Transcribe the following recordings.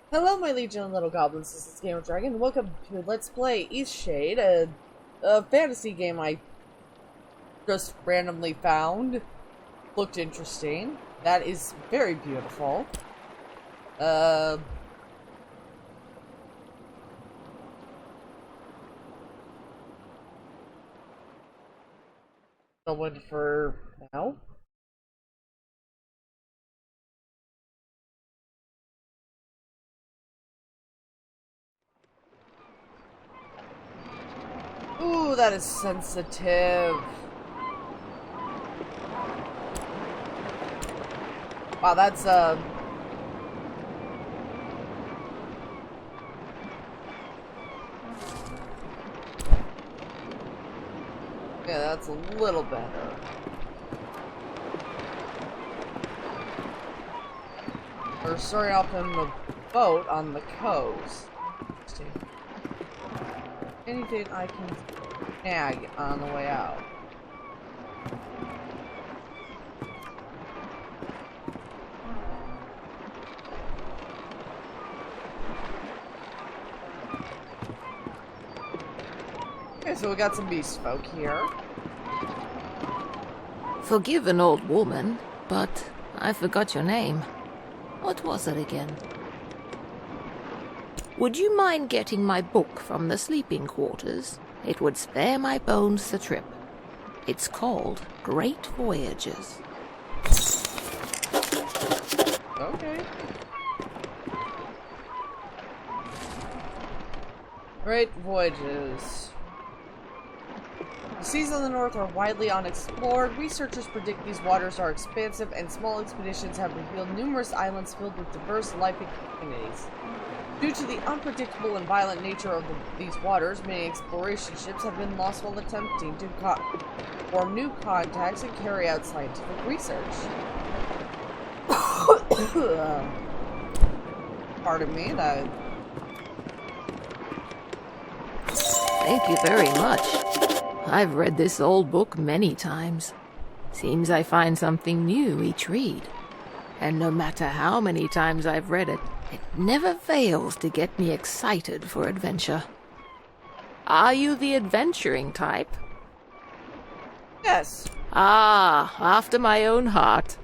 Hello, my legion of little goblins. This is Gamer Dragon. Welcome to Let's Play Eastshade, a fantasy game I just randomly found. Looked interesting. That is very beautiful. Uh, Someone for now. Ooh, that is sensitive. Wow, that's yeah, that's a little better. We're starting off in the boat on the coast. Anything I can snag on the way out. Okay, so we got some beast folk here. Forgive an old woman, but I forgot your name. What was it again? Would you mind getting my book from the sleeping quarters? It would spare my bones the trip. It's called Great Voyages. Okay. Great Voyages. The seas on the north are widely unexplored. Researchers predict these waters are expansive, and small expeditions have revealed numerous islands filled with diverse life communities. Due to the unpredictable and violent nature of these waters, many exploration ships have been lost while attempting to form new contacts and carry out scientific research. Pardon me, that... Thank you very much. I've read this old book many times. Seems I find something new each read. And no matter how many times I've read it, it never fails to get me excited for adventure. Are you the adventuring type? Yes. Ah, after my own heart.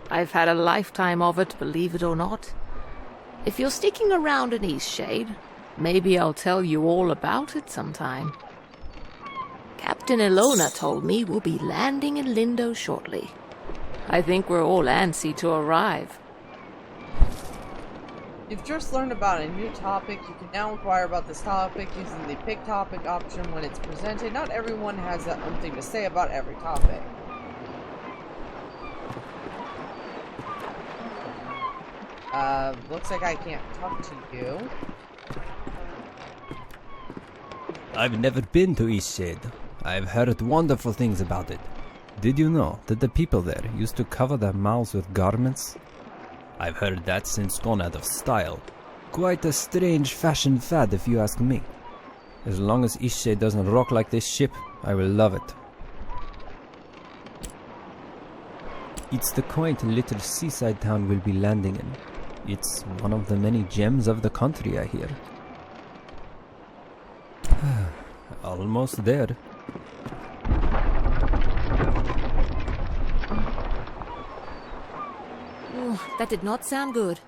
I've had a lifetime of it, believe it or not. If you're sticking around in Eastshade, maybe I'll tell you all about it sometime. Captain Ilona told me we'll be landing in Lindo shortly. I think we're all antsy to arrive. You've just learned about a new topic. You can now inquire about this topic using the pick topic option when it's presented. Not everyone has something to say about every topic. Looks like I can't talk to you. I've never been to Eastshade. I've heard wonderful things about it. Did you know that the people there used to cover their mouths with garments? I've heard that since gone out of style. Quite a strange fashion fad if you ask me. As long as Eastshade doesn't rock like this ship, I will love it. It's the quaint little seaside town we'll be landing in. It's one of the many gems of the country, I hear. Almost there. Ooh, that did not sound good.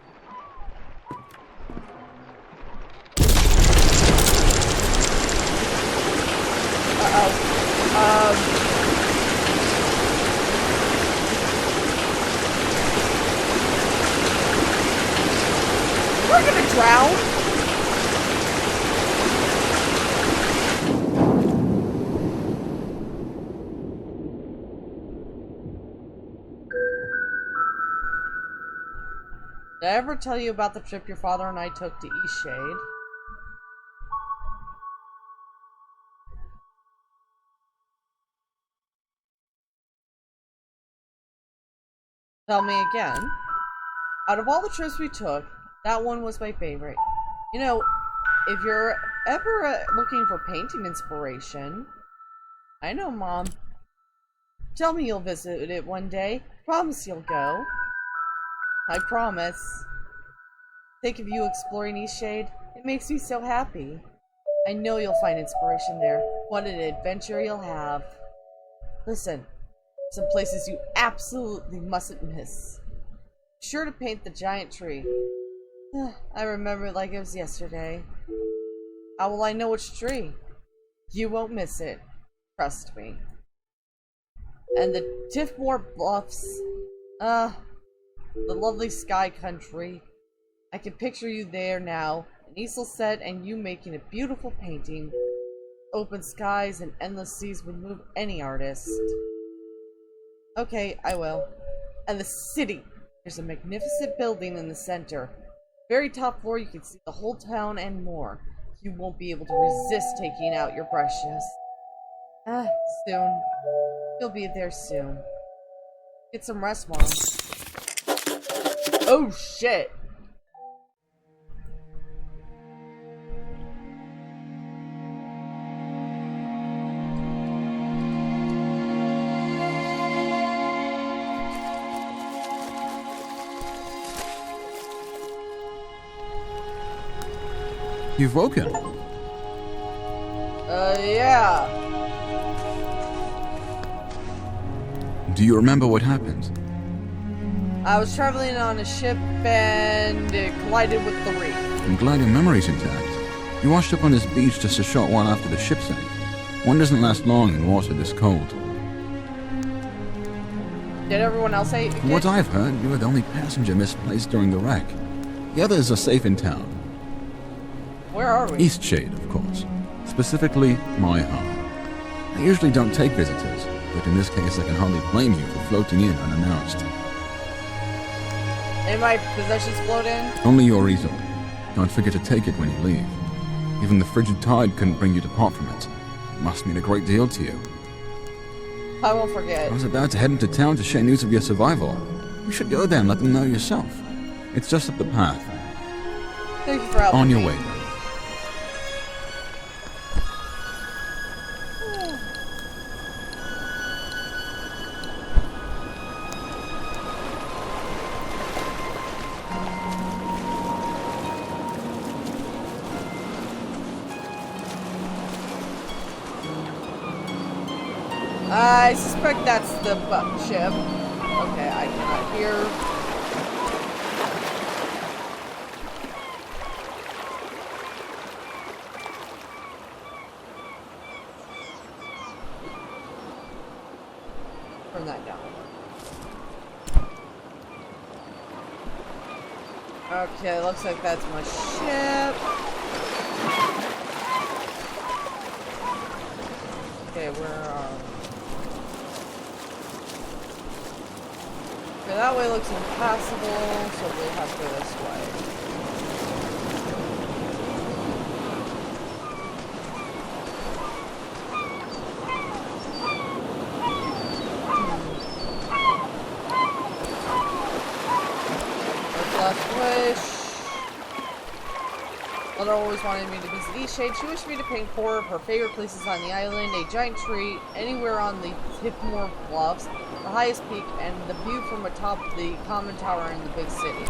We're gonna drown! Did I ever tell you about the trip your father and I took to Eastshade? Tell me again. Out of all the trips we took, that one was my favorite. You know, if you're ever looking for painting inspiration, I know, Mom. Tell me you'll visit it one day. Promise you'll go. I promise. Think of you exploring Eastshade. It makes me so happy. I know you'll find inspiration there. What an adventure you'll have. Listen, some places you absolutely mustn't miss. Be sure to paint the giant tree. I remember it like it was yesterday. How will I know which tree? You won't miss it. Trust me. And the Pt.1 Bluffs. The lovely sky country. I can picture you there now, an easel set and you making a beautiful painting. Open skies and endless seas would move any artist. Okay, I will. And the city. There's a magnificent building in the center. Very top floor, you can see the whole town and more. You won't be able to resist taking out your brushes. Soon. You'll be there soon. Get some rest, Mom. Oh, shit! You've woken. Yeah. Do you remember what happened? I was traveling on a ship and it collided with the reef. I'm glad your memory's intact. You washed up on this beach just a short while after the ship sank. One doesn't last long in water this cold. Did everyone else say it? From what I've heard, you were the only passenger misplaced during the wreck. The others are safe in town. Where are we? Eastshade, of course. Specifically, my home. I usually don't take visitors, but in this case I can hardly blame you for floating in unannounced. Any of my possessions float in? Only your easel. Don't forget to take it when you leave. Even the frigid tide couldn't bring you to part from it. It must mean a great deal to you. I won't forget. I was about to head into town to share news of your survival. You should go there and let them know yourself. It's just up the path. Thank you for helping On your me. way. I suspect that's the ship. Okay, I cannot hear. Turn that down. Okay, looks like that's my ship. Okay, where are we? Okay, that way looks impassable, so we'll have to go this way. Last wish. Mother always wanted me to visit Eastshade. She wished me to paint 4 of her favorite places on the island, a giant tree, anywhere on the Pt.1 Bluffs, the highest peak, and the view from atop the common tower in the big city.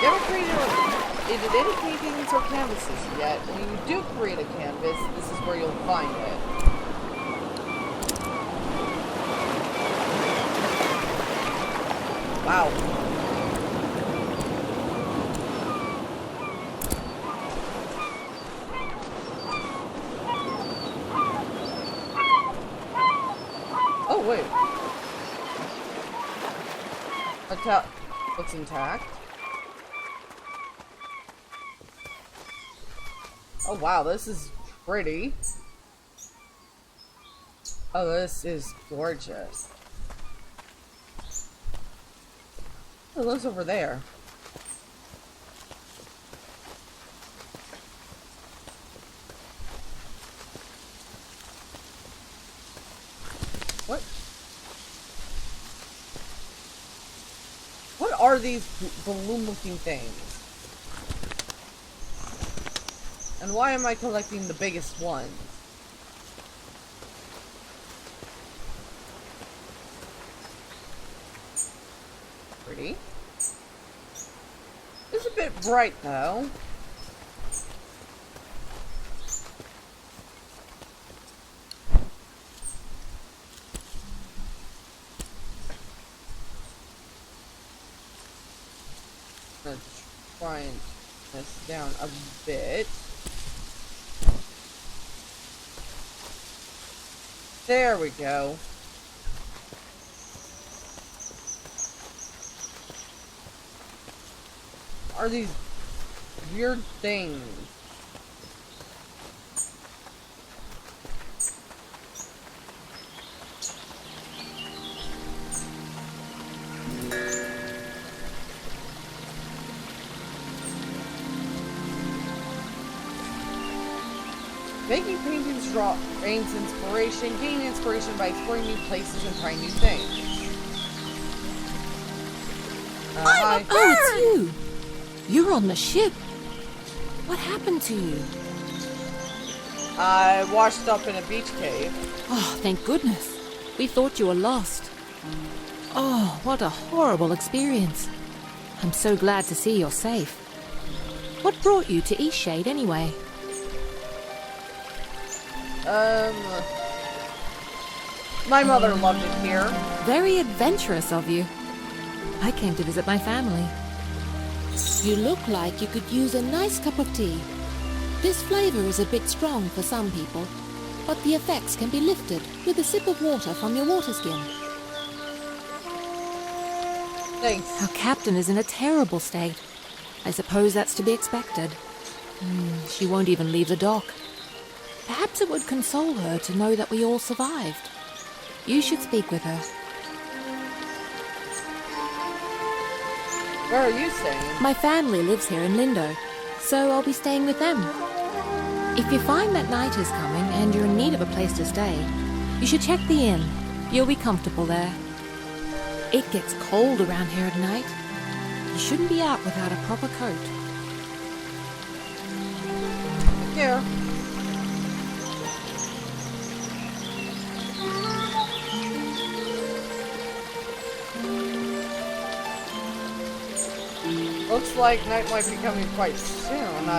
You ever created any paintings or canvases yet? When you do create a canvas, this is where you'll find it. Wow. Oh, wait. Looks intact. Oh, wow, this is pretty. Oh, this is gorgeous. Oh, those over there. What? What are these balloon-looking things? And why am I collecting the biggest ones? pretty. It's a bit bright, though. Let's try and turn this down a bit. There we go. Are these weird things? Making paintings drains inspiration. Gain inspiration by exploring new places and trying new things. Hi. Oh, it's you! You're on the ship. What happened to you? I washed up in a beach cave. Oh, thank goodness. We thought you were lost. Oh, what a horrible experience. I'm so glad to see you're safe. What brought you to Eastshade anyway? My mother loved it here. Very adventurous of you. I came to visit my family. You look like you could use a nice cup of tea. This flavor is a bit strong for some people, but the effects can be lifted with a sip of water from your water skin. Thanks. Our captain is in a terrible state. I suppose that's to be expected. She won't even leave the dock. Perhaps it would console her to know that we all survived. You should speak with her. Where are you staying? My family lives here in Lindo, so I'll be staying with them. If you find that night is coming and you're in need of a place to stay, you should check the inn. You'll be comfortable there. It gets cold around here at night. You shouldn't be out without a proper coat. Here. Looks like night might be coming quite soon.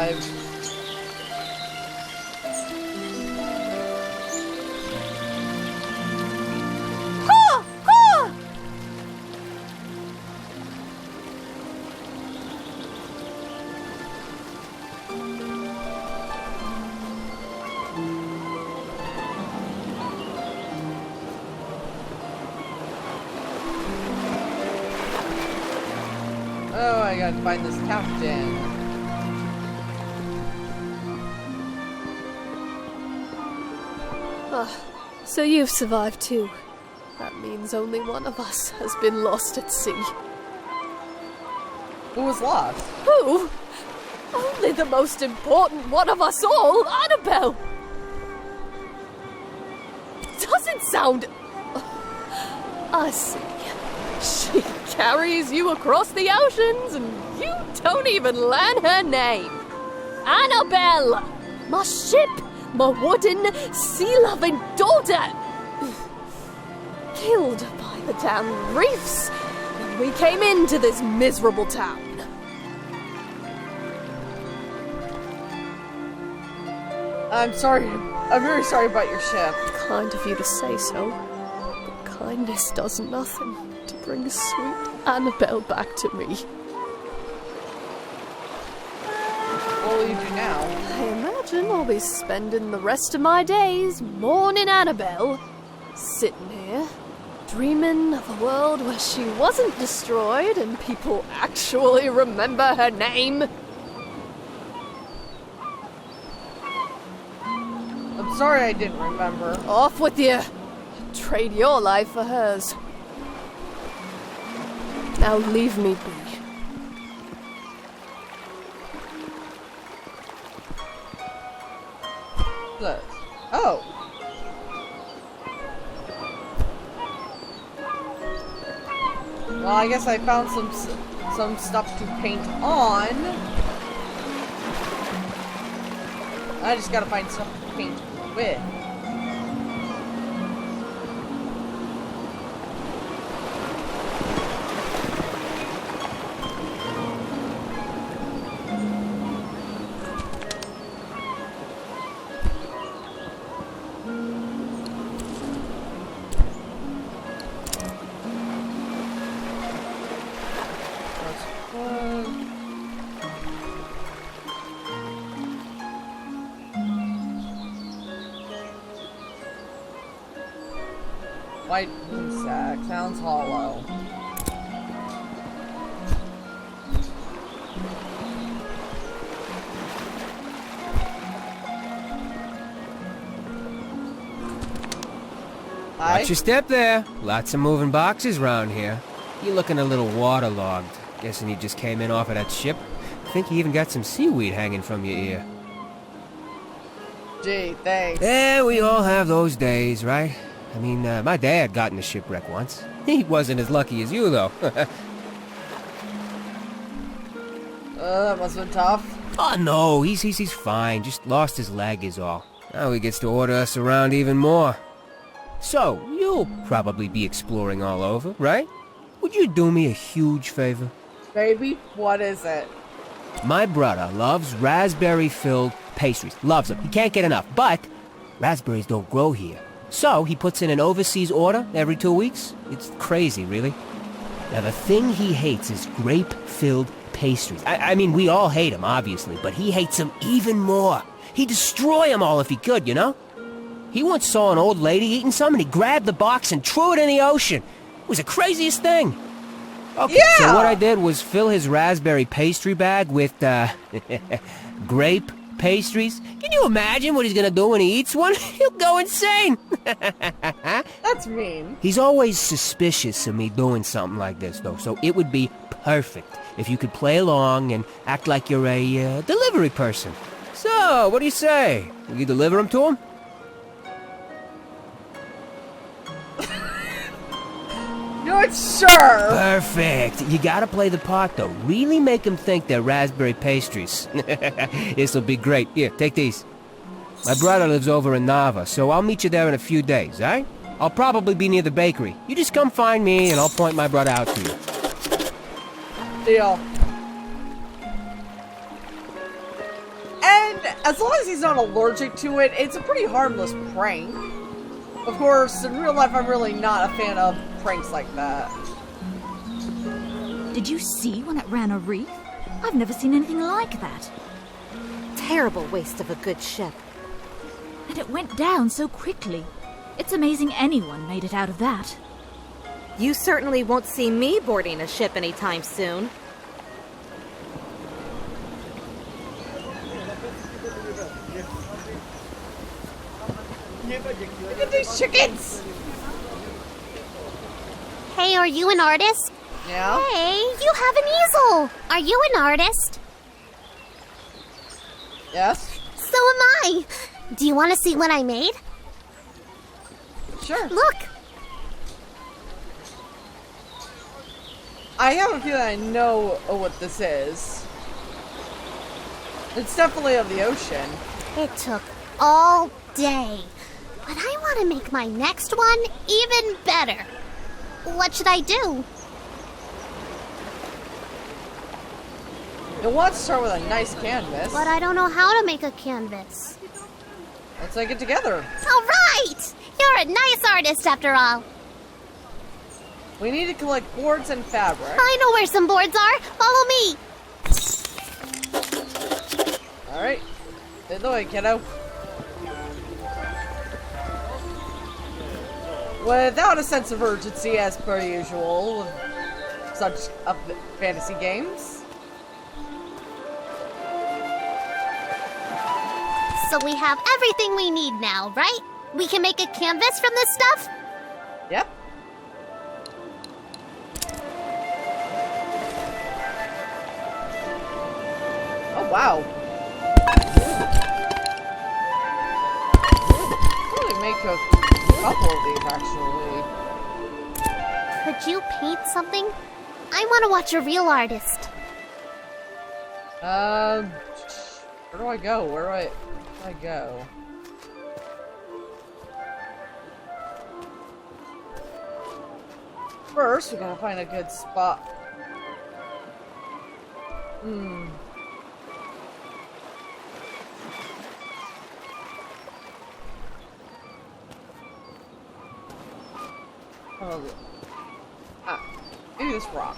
Oh, I gotta find this captain. So you've survived too. That means only one of us has been lost at sea. Who was lost? Who? Only the most important one of us all, Annabelle! Doesn't sound... I see. She carries you across the oceans and you don't even learn her name. Annabelle! My ship! My wooden, sea-loving daughter! Killed by the damn reefs when we came into this miserable town. I'm sorry. I'm very sorry about your ship. Kind of you to say so. But kindness does nothing to bring sweet Annabelle back to me. What will you do now? I imagine I'll be spending the rest of my days mourning Annabelle. Sitting here, dreaming of a world where she wasn't destroyed and people actually remember her name. I'm sorry I didn't remember. Off with you. I'd trade your life for hers. Now leave me be. Look. Oh. Well, I guess I found some stuff to paint on. I just gotta find stuff to paint with. White moon sack. Sounds hollow. Hi. Watch your step there. Lots of moving boxes around here. You're looking a little waterlogged. Guessing you just came in off of that ship. I think you even got some seaweed hanging from your ear. Gee, thanks. Yeah, we all have those days, right? I mean, my dad got in a shipwreck once. He wasn't as lucky as you, though. That must have been tough. Oh, no, he's fine. Just lost his leg is all. Now he gets to order us around even more. So, you'll probably be exploring all over, right? Would you do me a huge favor? Baby, what is it? My brother loves raspberry-filled pastries. Loves them. He can't get enough. But raspberries don't grow here. So he puts in an overseas order every 2 weeks. It's crazy, really. Now, the thing he hates is grape-filled pastries. I mean, we all hate them, obviously, but he hates them even more. He'd destroy them all if he could, you know? He once saw an old lady eating some, and he grabbed the box and threw it in the ocean. It was the craziest thing. Okay, yeah! So what I did was fill his raspberry pastry bag with, grape pastries. Can you imagine what he's gonna do when he eats one? He'll go insane. That's mean. He's always suspicious of me doing something like this, though, so it would be perfect if you could play along and act like you're a, delivery person. So, what do you say? Will you deliver them to him? Good, sure. Perfect. You gotta play the part, though. Really make him think they're raspberry pastries. This'll be great. Here, take these. My brother lives over in Nava, so I'll meet you there in a few days, alright? I'll probably be near the bakery. You just come find me, and I'll point my brother out to you. Deal. And as long as he's not allergic to it, it's a pretty harmless prank. Of course, in real life, I'm really not a fan of pranks like that. Did you see when it ran a reef? I've never seen anything like that. Terrible waste of a good ship. And it went down so quickly. It's amazing anyone made it out of that. You certainly won't see me boarding a ship anytime soon. Look at these chickens! Hey, are you an artist? Yeah? Hey, you have an easel! Are you an artist? Yes? So am I! Do you want to see what I made? Sure. Look! I have a feeling I know what this is. It's definitely of the ocean. It took all day. But I want to make my next one even better. What should I do? You'll want to start with a nice canvas. But I don't know how to make a canvas. Let's make it together. All right! You're a nice artist after all. We need to collect boards and fabric. I know where some boards are. Follow me. Alright. Lead the way, kiddo. Without a sense of urgency, as per usual, with such fantasy games. So we have everything we need now, right? We can make a canvas from this stuff? Yep. Oh, wow. Really make a couple of these, actually. Could you paint something? I want to watch a real artist. Where do I go? Where do I go? First, we gotta find a good spot. Oh, maybe this rock.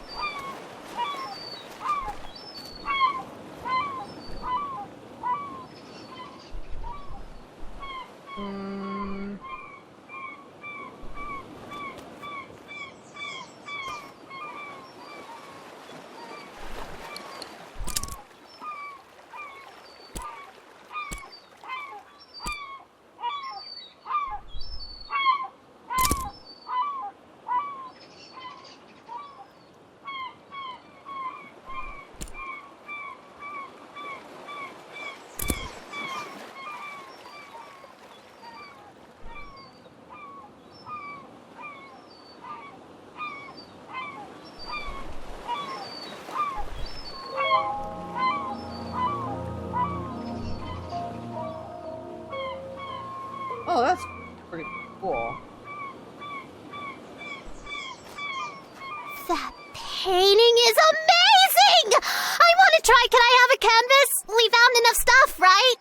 Oh, that's pretty cool. That painting is amazing! I want to try. Can I have a canvas? We found enough stuff, right?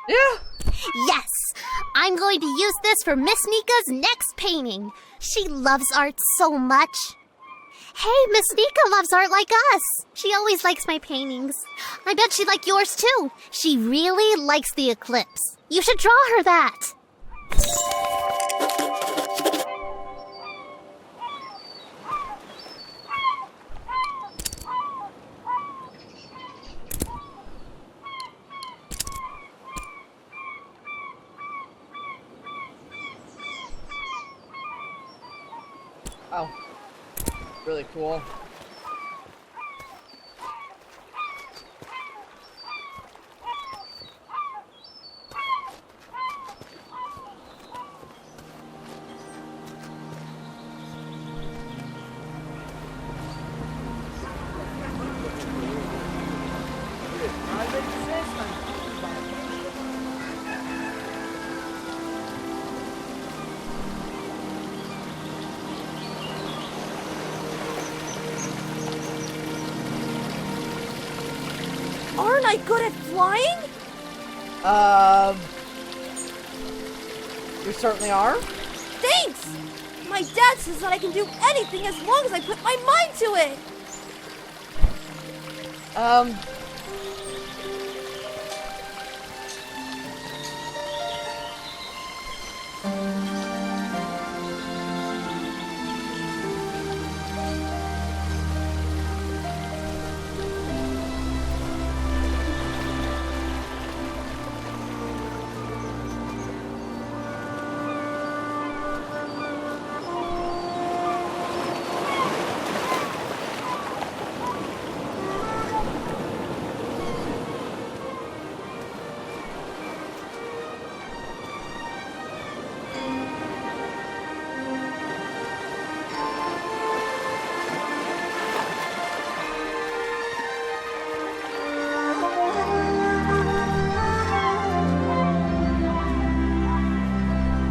Yeah. Yes! I'm going to use this for Miss Nika's next painting. She loves art so much. Hey, Miss Nika loves art like us. She always likes my paintings. I bet she'd like yours too. She really likes the eclipse. You should draw her that. Oh. Really cool. Aren't I good at flying? You certainly are. Thanks! My dad says that I can do anything as long as I put my mind to it!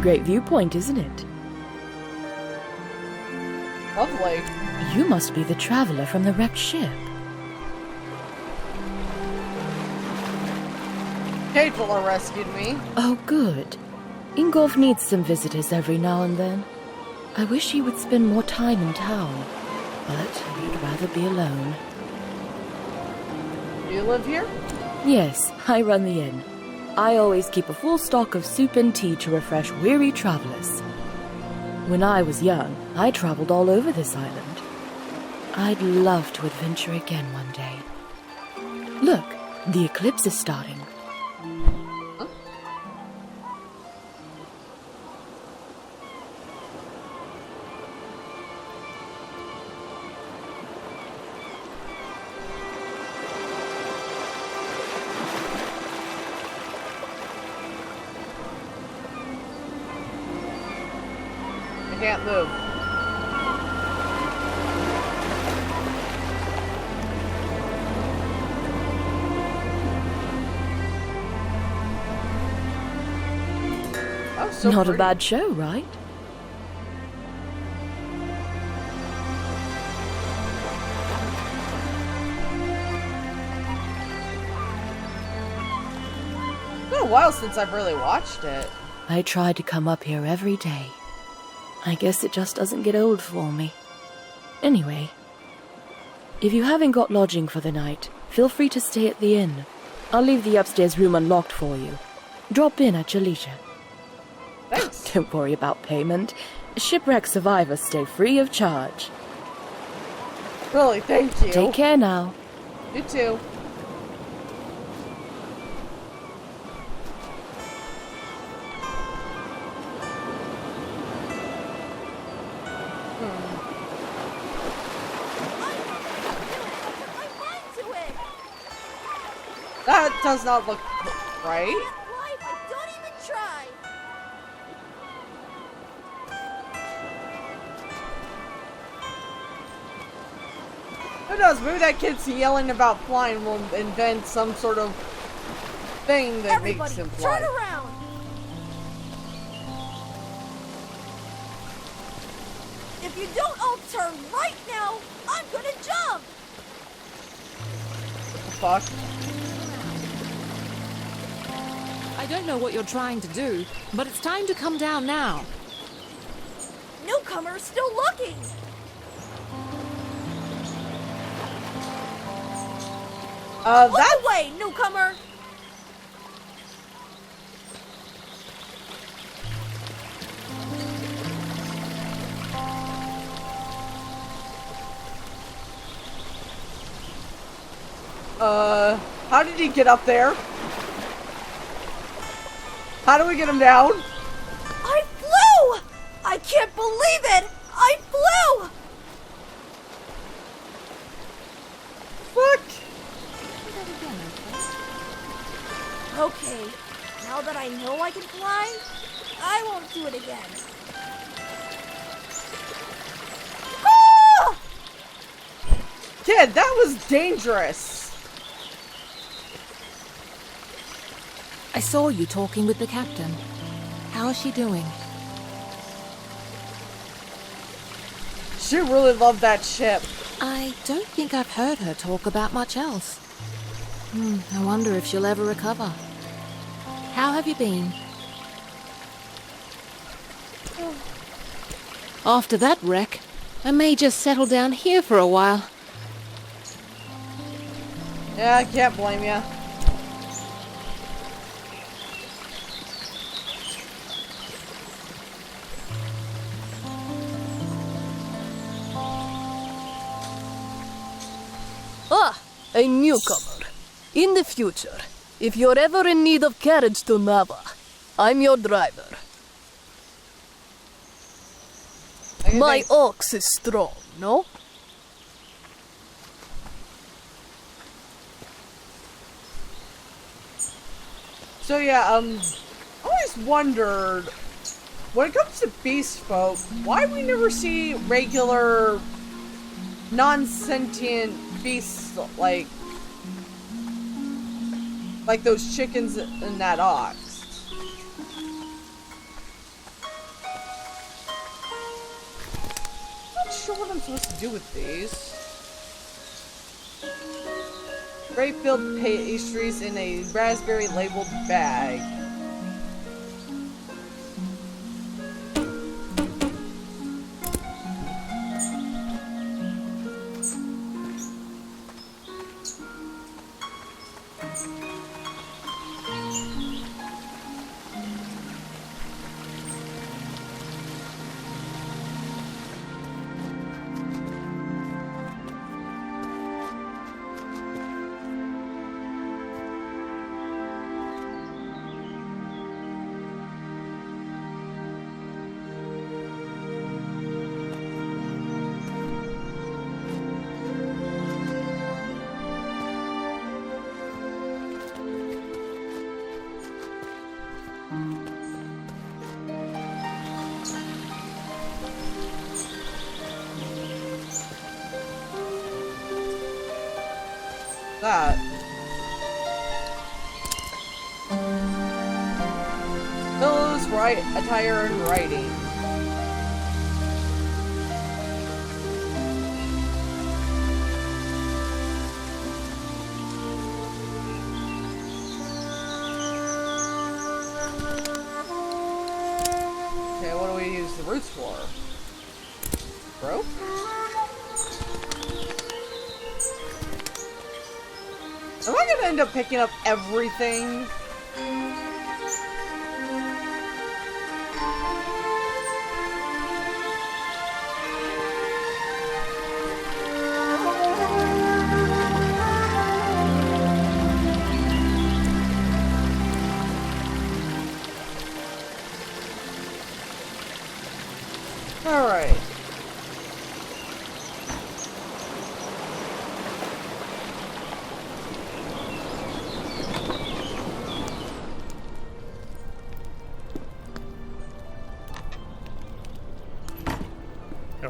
Great viewpoint, isn't it? Lovely. You must be the traveler from the wrecked ship. Cagefella rescued me. Oh, good. Ingolf needs some visitors every now and then. I wish he would spend more time in town, but he'd rather be alone. Do you live here? Yes, I run the inn. I always keep a full stock of soup and tea to refresh weary travelers. When I was young, I traveled all over this island. I'd love to adventure again one day. Look, the eclipse is starting. Huh? I can't move. Oh, so Not pretty. a bad show, right? It's been a while since I've really watched it. I try to come up here every day. I guess it just doesn't get old for me. Anyway, if you haven't got lodging for the night, feel free to stay at the inn. I'll leave the upstairs room unlocked for you. Drop in at your leisure. Thanks. Don't worry about payment. Shipwreck survivors stay free of charge. Really, thank you. Take care now. You too. That does not look right. Don't even try. Who knows? Maybe that kid's yelling about flying will invent some sort of thing that makes him fly. Turn around. If you don't all turn right now, I'm gonna jump. Fuck. I don't know what you're trying to do, but it's time to come down now. Newcomer's still looking. Look away, newcomer. How did he get up there? How do we get him down? I flew! I can't believe it! I flew! Fuck! Okay, now that I know I can fly, I won't do it again. Ah! Kid, that was dangerous! I saw you talking with the captain. How is she doing? She really loved that ship. I don't think I've heard her talk about much else. I wonder if she'll ever recover. How have you been? After that wreck, I may just settle down here for a while. Yeah, I can't blame ya. Ah, a newcomer. In the future, if you're ever in need of carriage to Nava, I'm your driver. My ox is strong, no? So yeah, I always wondered, when it comes to beast folk, why we never see regular non-sentient beasts like those chickens and that ox. Not sure what I'm supposed to do with these. Grape-filled pastries in a raspberry-labeled bag. That. Pillows, attire, and writing. Okay, what do we use the roots for? Rope? Am I gonna end up picking up everything? Alright.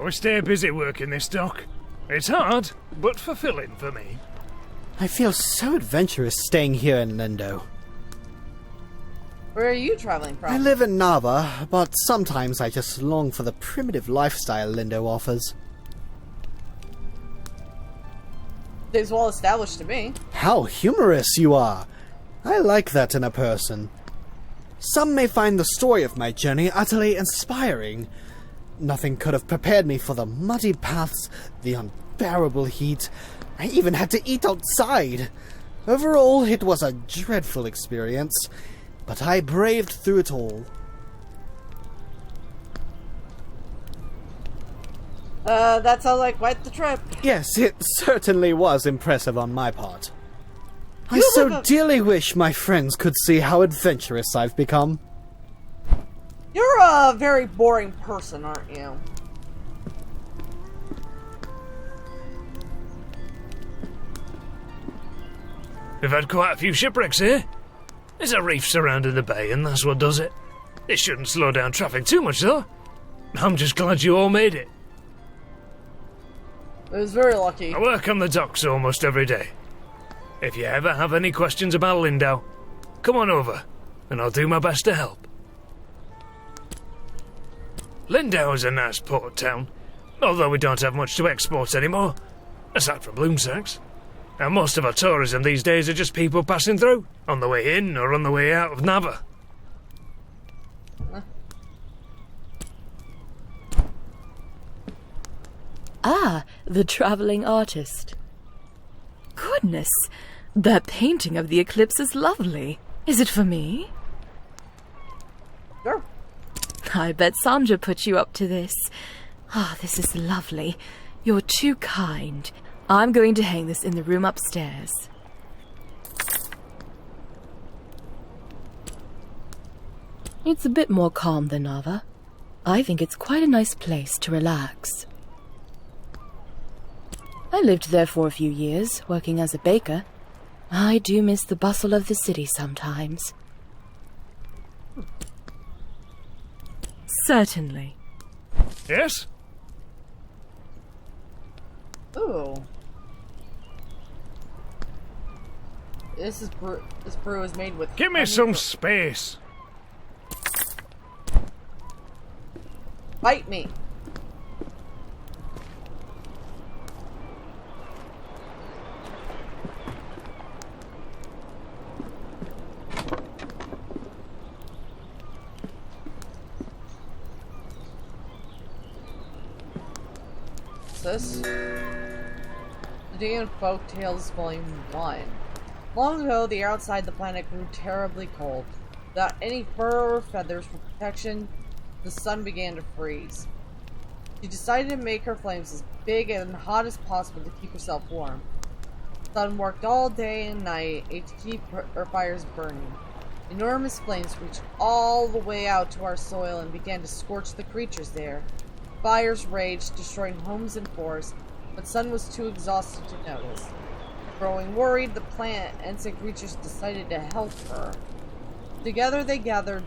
We stay busy working this dock. It's hard, but fulfilling for me. I feel so adventurous staying here in Lindo. Where are you traveling from? I live in Nava, but sometimes I just long for the primitive lifestyle Lindo offers. It's well established to me. How humorous you are! I like that in a person. Some may find the story of my journey utterly inspiring. Nothing could have prepared me for the muddy paths, the unbearable heat. I even had to eat outside. Overall, it was a dreadful experience, but I braved through it all. That sounds like quite the trip. Yes, it certainly was impressive on my part. I so dearly wish my friends could see how adventurous I've become. You're a very boring person, aren't you? We've had quite a few shipwrecks here. There's a reef surrounding the bay, and that's what does it. It shouldn't slow down traffic too much, though. I'm just glad you all made it. It was very lucky. I work on the docks almost every day. If you ever have any questions about Lindau, come on over, and I'll do my best to help. Lindau is a nice port town, although we don't have much to export anymore, aside from bloom sacks. And most of our tourism these days are just people passing through, on the way in or on the way out of Nava. Ah, the traveling artist. Goodness, that painting of the eclipse is lovely. Is it for me? Sure. I bet Sandra put you up to this. Ah, this is lovely. You're too kind. I'm going to hang this in the room upstairs. It's a bit more calm than Nava. I think it's quite a nice place to relax. I lived there for a few years, working as a baker. I do miss the bustle of the city sometimes. Certainly. Yes? Ooh. This brew is made with... Give me some space. Bite me. This? The Dagon Folk Tales Volume 1. Long ago, the air outside the planet grew terribly cold. Without any fur or feathers for protection, the sun began to freeze. She decided to make her flames as big and hot as possible to keep herself warm. The sun worked all day and night to keep her fires burning. Enormous flames reached all the way out to our soil and began to scorch the creatures there. Fires raged, destroying homes and forests, but Sun was too exhausted to notice. Growing worried, the plant and insect creatures decided to help her. Together they gathered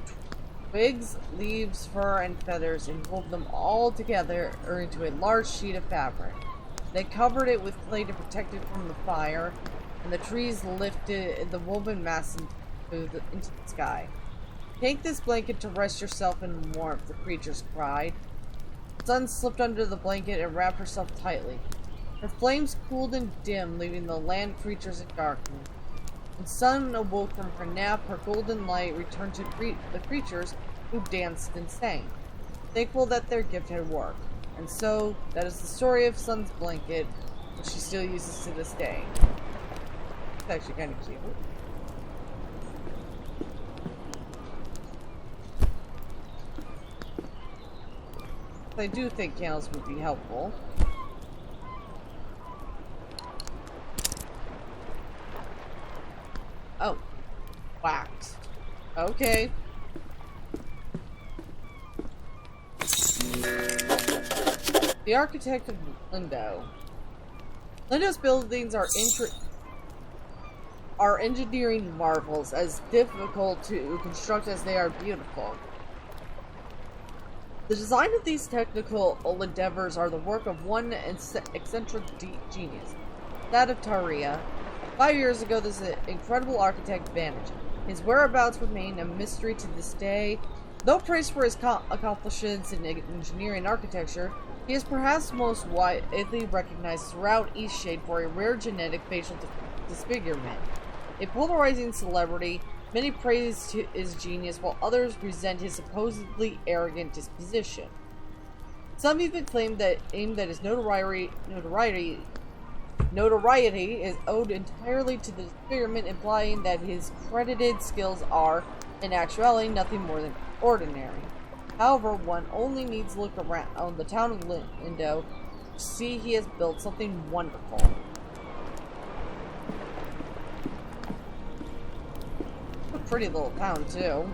twigs, leaves, fur, and feathers and wove them all together into a large sheet of fabric. They covered it with clay to protect it from the fire, and the trees lifted the woven mass into the sky. Take this blanket to rest yourself in warmth, the creatures cried. Sun slipped under the blanket and wrapped herself tightly. Her flames cooled and dimmed, leaving the land creatures in darkness. When Sun awoke from her nap, her golden light returned to the creatures, who danced and sang, thankful that their gift had worked. And so, that is the story of Sun's blanket, which she still uses to this day. It's actually kind of cute. I do think candles would be helpful. Oh. Wax. Okay. The architect of Lindo. Lindo's buildings are engineering marvels, as difficult to construct as they are beautiful. The design of these technical endeavors are the work of one eccentric genius, that of Taria. 5 years ago, this incredible architect vanished. His whereabouts remain a mystery to this day. Though praised for his accomplishments in engineering and architecture, he is perhaps most widely recognized throughout Eastshade for a rare genetic facial disfigurement. A polarizing celebrity, many praise his genius, while others resent his supposedly arrogant disposition. Some even claim that his notoriety is owed entirely to the disfigurement, implying that his credited skills are, in actuality, nothing more than ordinary. However, one only needs to look around the town of Lindo to see he has built something wonderful. A pretty little town, too.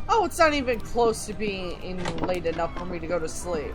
Oh, it's not even close to being late enough for me to go to sleep.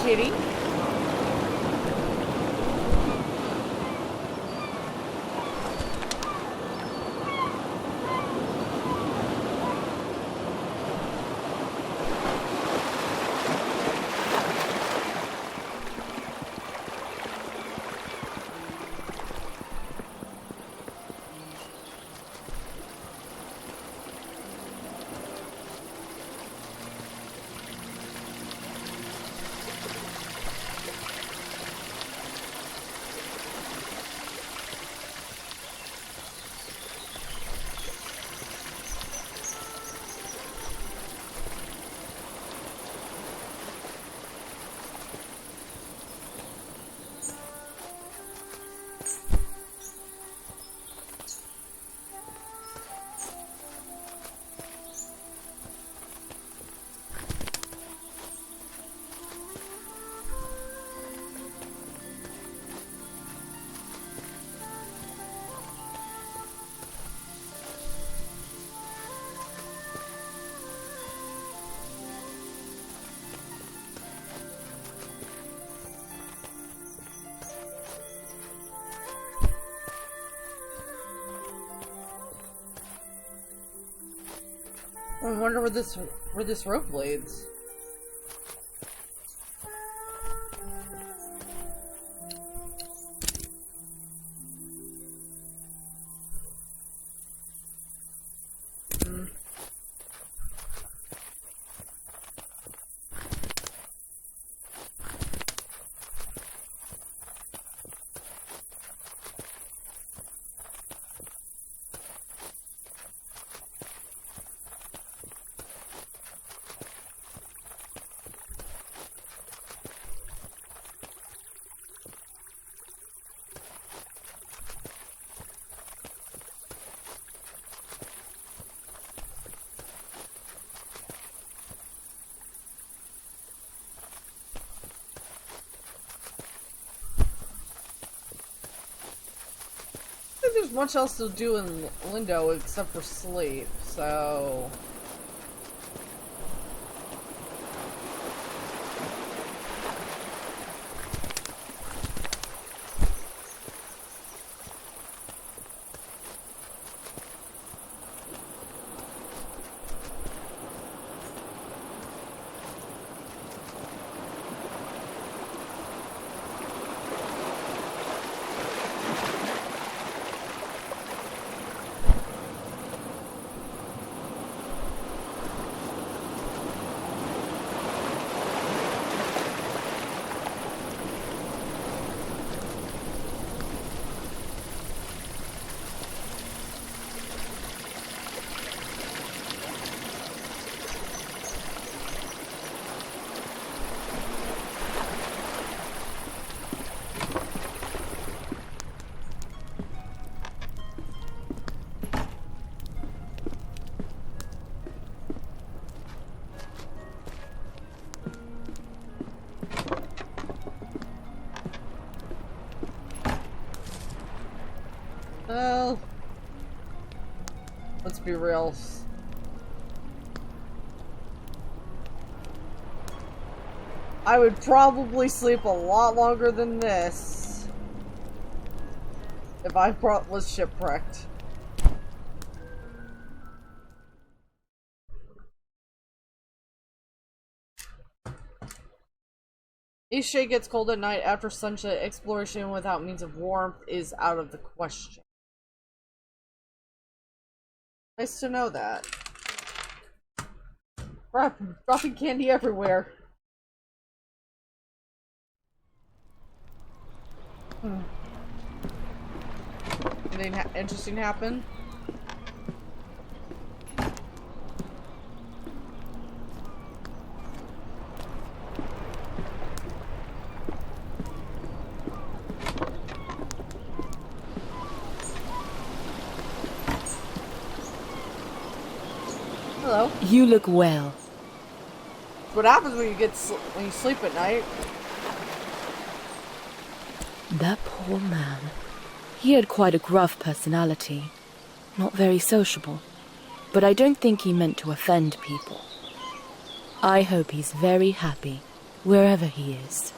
Kitty. I wonder where this rope leads. there's much else to do in Lindo except for sleep, so... Well, let's be real. I would probably sleep a lot longer than this if I was shipwrecked. Eastshade gets cold at night after sunset. Exploration without means of warmth is out of the question. Nice to know that. Crap, I'm dropping candy everywhere. Anything interesting happen? Hello. You look well. What happens when you sleep at night? That poor man. He had quite a gruff personality. Not very sociable. But I don't think he meant to offend people. I hope he's very happy, wherever he is.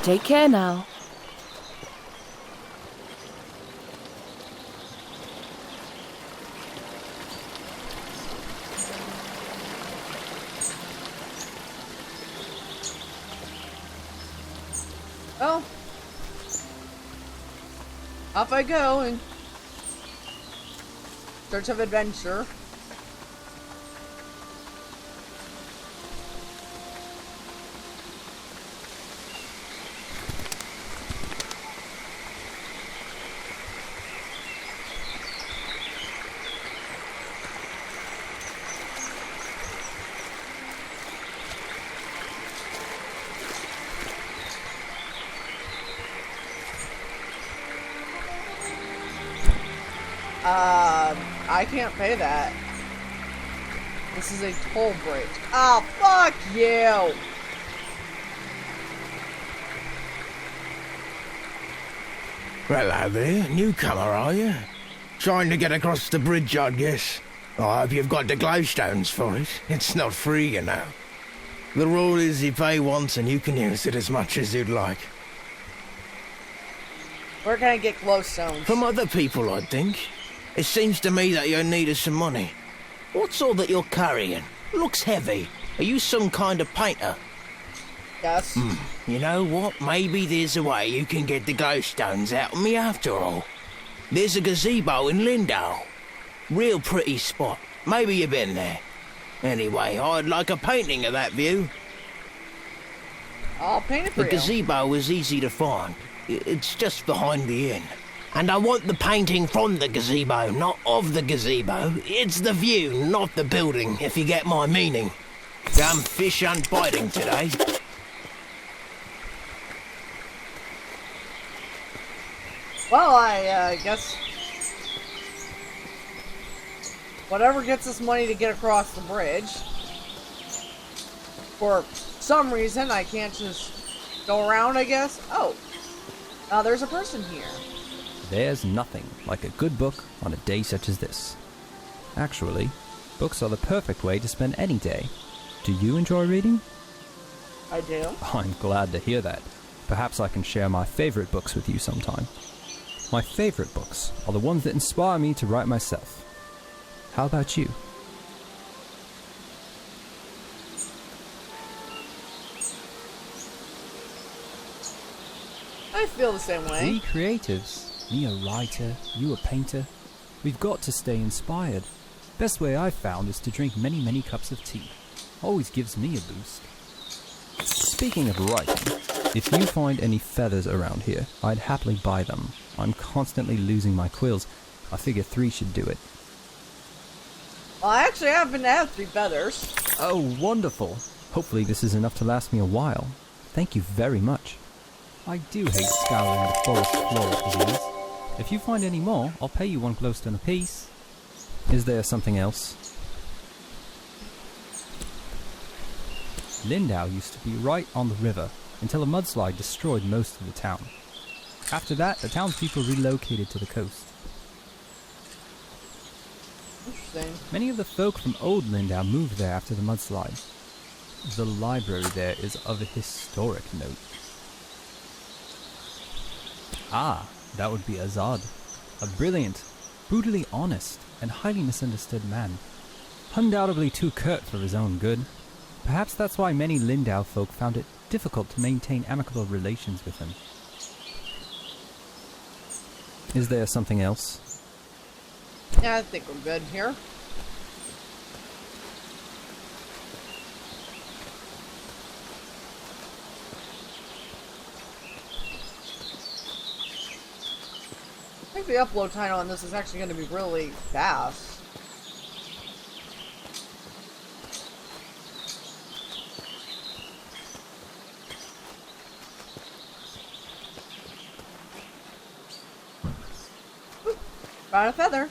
Take care now. Well, off I go in search of adventure. I can't pay that. This is a toll bridge. Oh, fuck you! Hello there, newcomer, are you? Trying to get across the bridge, I guess. I hope you've got the glowstones for it. It's not free, you know. The rule is you pay once and you can use it as much as you'd like. Where can I get glowstones? From other people, I think. It seems to me that you're in need of some money. What's all that you're carrying? Looks heavy. Are you some kind of painter? Yes. You know what? Maybe there's a way you can get the glowstones out of me after all. There's a gazebo in Lindau. Real pretty spot. Maybe you've been there. Anyway, I'd like a painting of that view. I'll paint it for you. The gazebo is easy to find. It's just behind the inn. And I want the painting from the gazebo, not of the gazebo. It's the view, not the building, if you get my meaning. Damn fish aren't biting today. Well, I guess whatever gets us money to get across the bridge. For some reason, I can't just go around, I guess. Oh. There's a person here. There's nothing like a good book on a day such as this. Actually, books are the perfect way to spend any day. Do you enjoy reading? I do. I'm glad to hear that. Perhaps I can share my favorite books with you sometime. My favorite books are the ones that inspire me to write myself. How about you? I feel the same way. We creatives, me a writer, you a painter, we've got to stay inspired. Best way I've found is to drink many, many cups of tea. Always gives me a boost. Speaking of writing, if you find any feathers around here, I'd happily buy them. I'm constantly losing my quills. I figure 3 should do it. Well, I actually happen to have 3 feathers. Oh, wonderful. Hopefully this is enough to last me a while. Thank you very much. I do hate scouring the forest floor for these. If you find any more, I'll pay you 1 glowstone apiece. Is there something else? Lindau used to be right on the river until a mudslide destroyed most of the town. After that, the townspeople relocated to the coast. Interesting. Many of the folk from old Lindau moved there after the mudslide. The library there is of a historic note. Ah, that would be Azad. A brilliant, brutally honest, and highly misunderstood man. Undoubtedly too curt for his own good. Perhaps that's why many Lindau folk found it difficult to maintain amicable relations with him. Is there something else? Yeah, I think we're good here. I think the upload time on this is actually going to be really fast. Found a feather.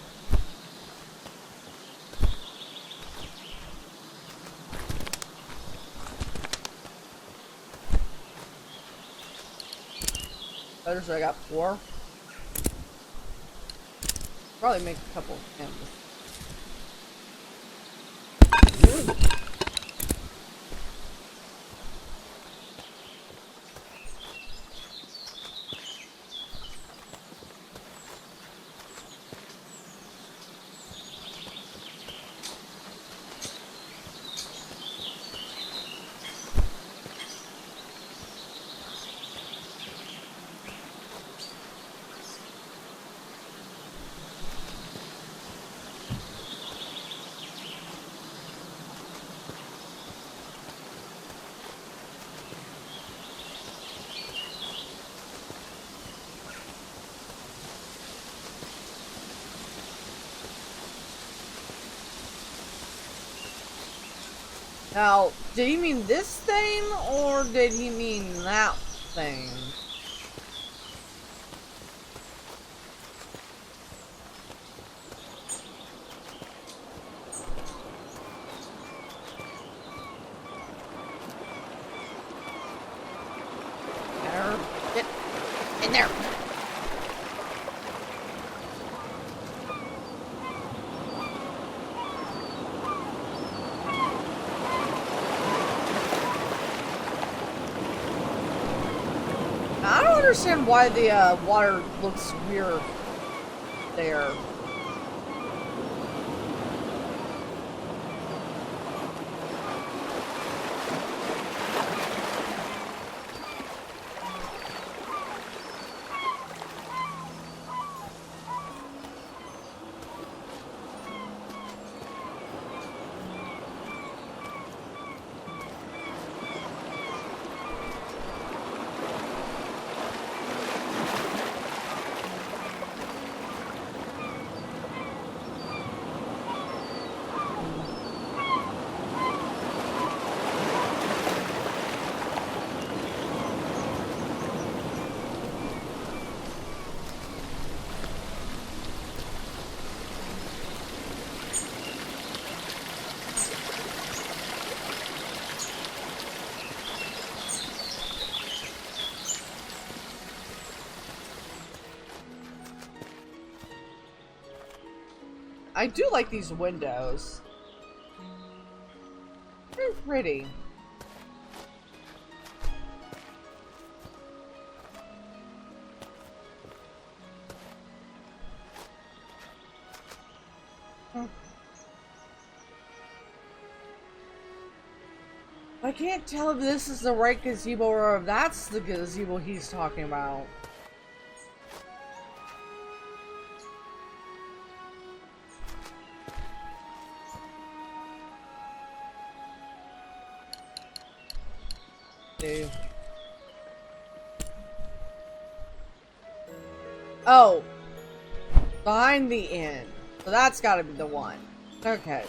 Feathers, I got 4. Probably make a couple of canvas. Now, did he mean this thing, or did he mean that thing? Get in there! I don't understand why the water looks weird there. I do like these windows. Very pretty. I can't tell if this is the right gazebo or if that's the gazebo he's talking about. Dude. Oh. Behind the inn. So that's gotta be the one. Okay.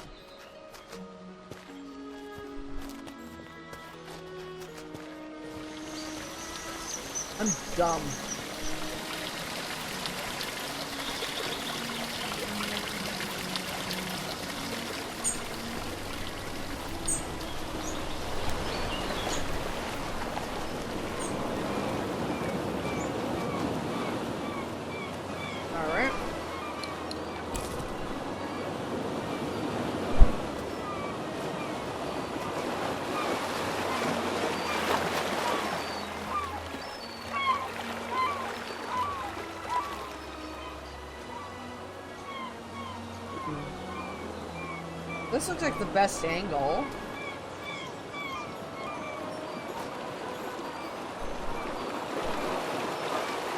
I'm dumb. Alright. This looks like the best angle.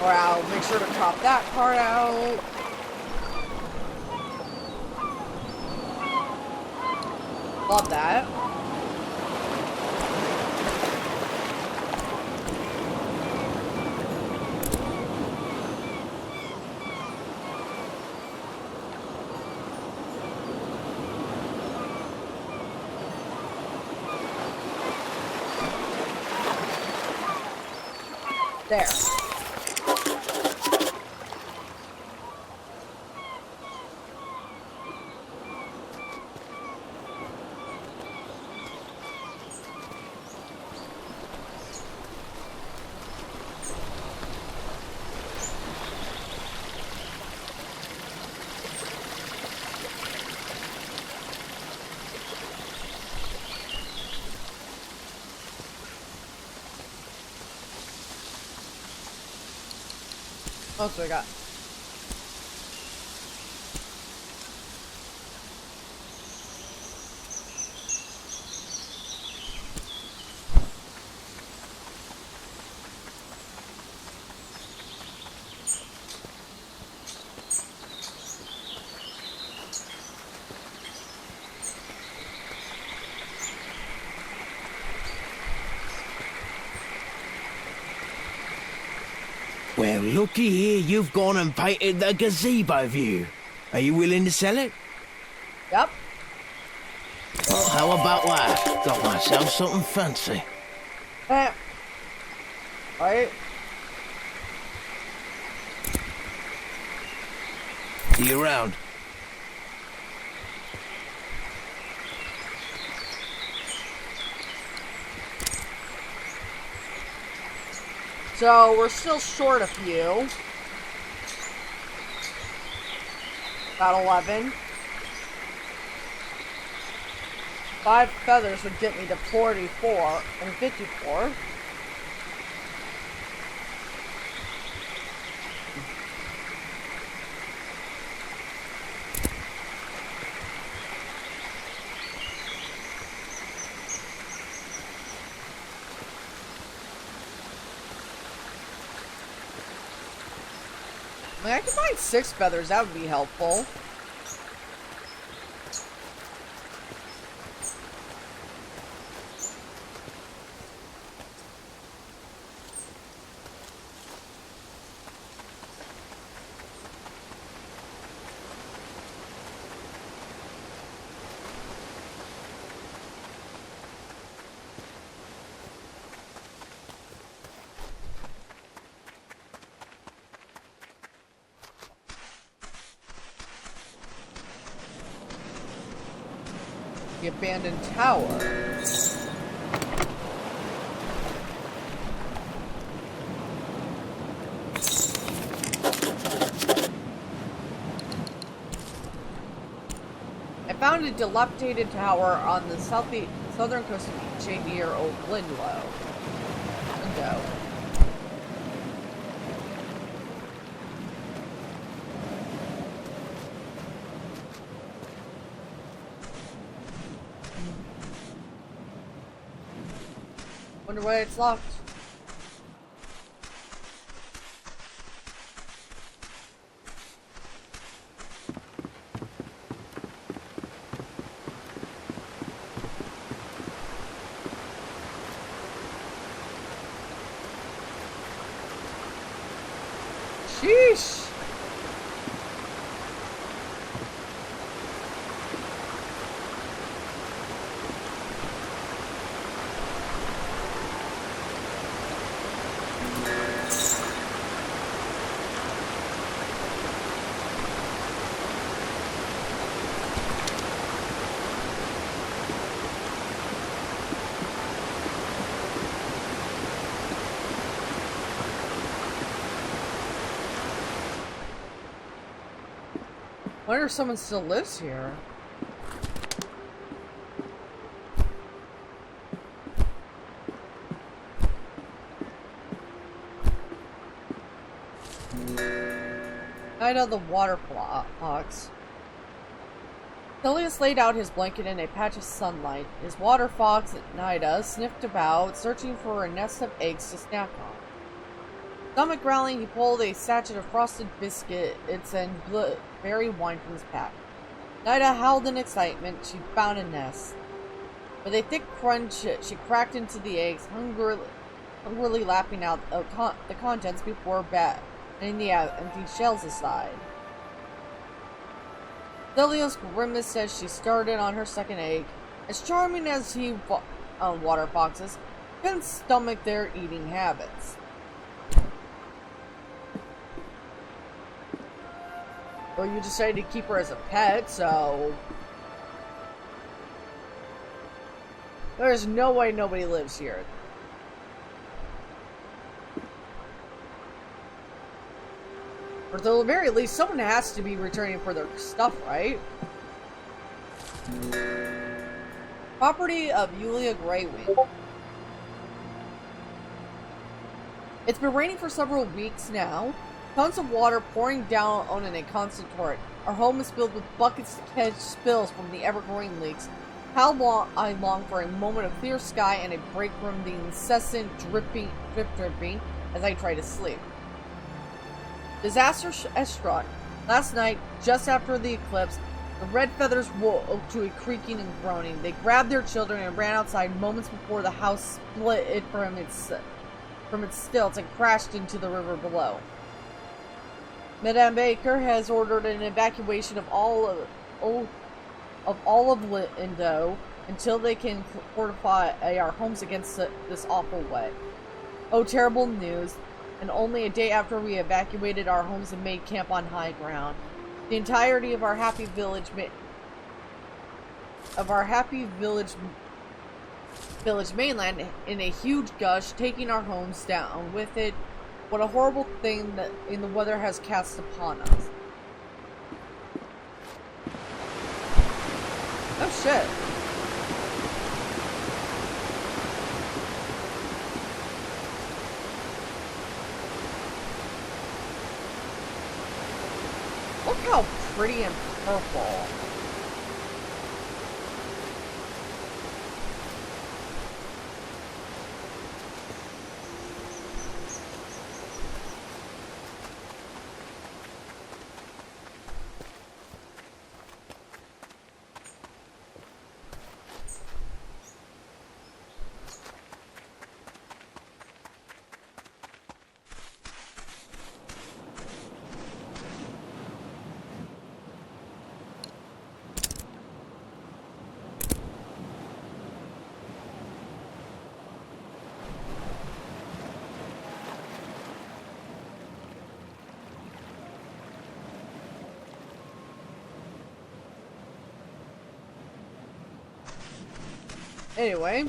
Or I'll make sure to crop that part out. Love that. There. Oh, so I got. Well, looky here, you've gone and painted the gazebo view. Are you willing to sell it? Yep. Well, how about that? Got myself something fancy. Right. See you around. So we're still short a few. About 11. 5 feathers would get me to 44 and 54. I mean, I can find 6 feathers, that would be helpful. The abandoned tower. found a dilapidated tower on the southern coast of Eastshade near Old Lindo. Wonder why it's locked. Sheesh! I wonder if someone still lives here. Night of the water fox. Tilius laid out his blanket in a patch of sunlight. His water fox, Nida, sniffed about, searching for a nest of eggs to snack on. Stomach growling, he pulled a sachet of frosted biscuits and berry wine from his pack. Nida howled in excitement. She found a nest. With a thick crunch, she cracked into the eggs, hungrily lapping out the contents before batting the empty shells aside. Delios grimaced as she started on her second egg. As charming as water foxes, couldn't stomach their eating habits. Well, you decided to keep her as a pet, so there's no way nobody lives here. Or at the very least, someone has to be returning for their stuff, right? Property of Yulia Greywing. It's been raining for several weeks now. Tons of water pouring down on a constant torrent. Our home is filled with buckets to catch spills from the ever-growing leaks. How long I long for a moment of clear sky and a break from the incessant dripping as I try to sleep. Disaster struck. Last night, just after the eclipse, the red feathers woke to a creaking and groaning. They grabbed their children and ran outside moments before the house split from its stilts and crashed into the river below. Madame Baker has ordered an evacuation of all of Lindo until they can fortify our homes against this awful wet. Oh, terrible news. And only a day after we evacuated our homes and made camp on high ground. The entirety of our happy village mainland in a huge gush, taking our homes down with it. What a horrible thing that the weather has cast upon us. Oh shit. Look how pretty and purple. Anyway.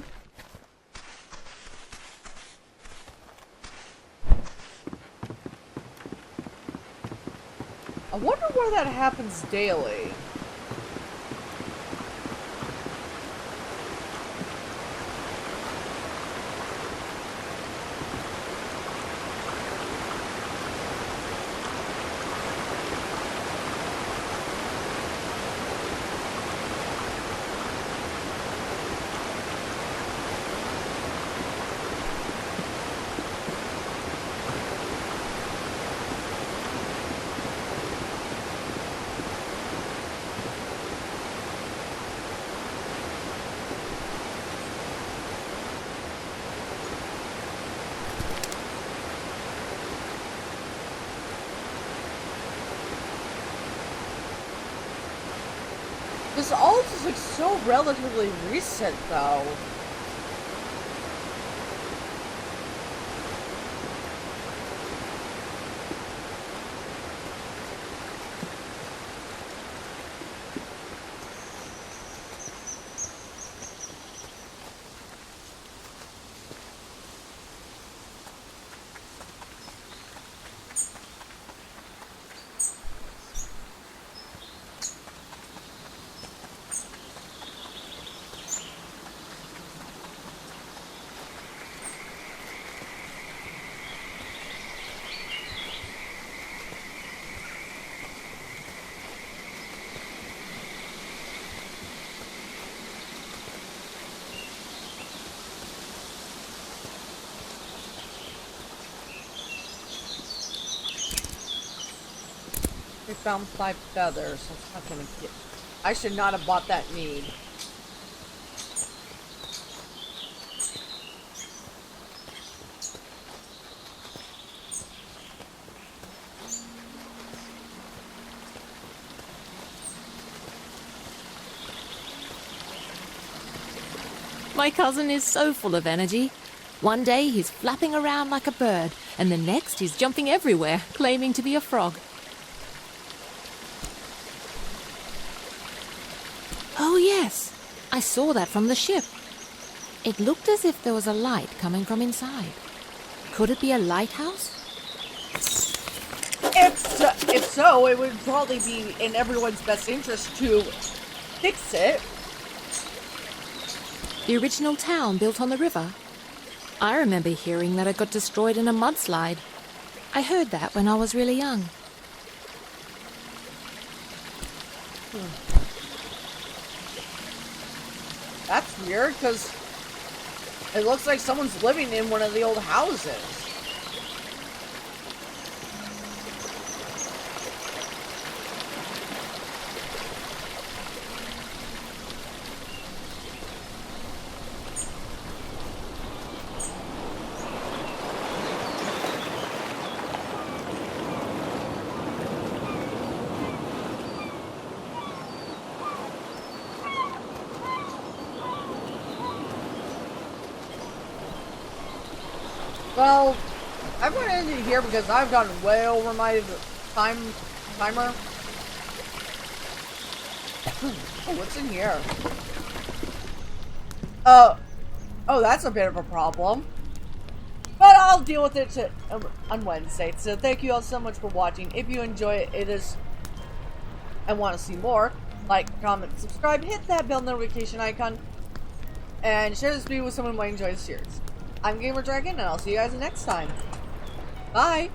I wonder why that happens daily. This all just looks so relatively recent, though. We found 5 feathers, so it's not gonna get... I should not have bought that mead. My cousin is so full of energy. One day he's flapping around like a bird, and the next he's jumping everywhere, claiming to be a frog. Oh yes, I saw that from the ship. It looked as if there was a light coming from inside. Could it be a lighthouse? If so, it would probably be in everyone's best interest to fix it. The original town built on the river. I remember hearing that it got destroyed in a mudslide. I heard that when I was really young. That's weird, because it looks like someone's living in one of the old houses. Well, I'm going to end it here because I've gotten way over my timer. Oh, what's in here? Oh, that's a bit of a problem. But I'll deal with it on Wednesday. So thank you all so much for watching. If you enjoy it and want to see more, like, comment, subscribe, hit that bell notification icon, and share this video with someone who might enjoy the series. I'm Gamer Dragon, and I'll see you guys next time. Bye!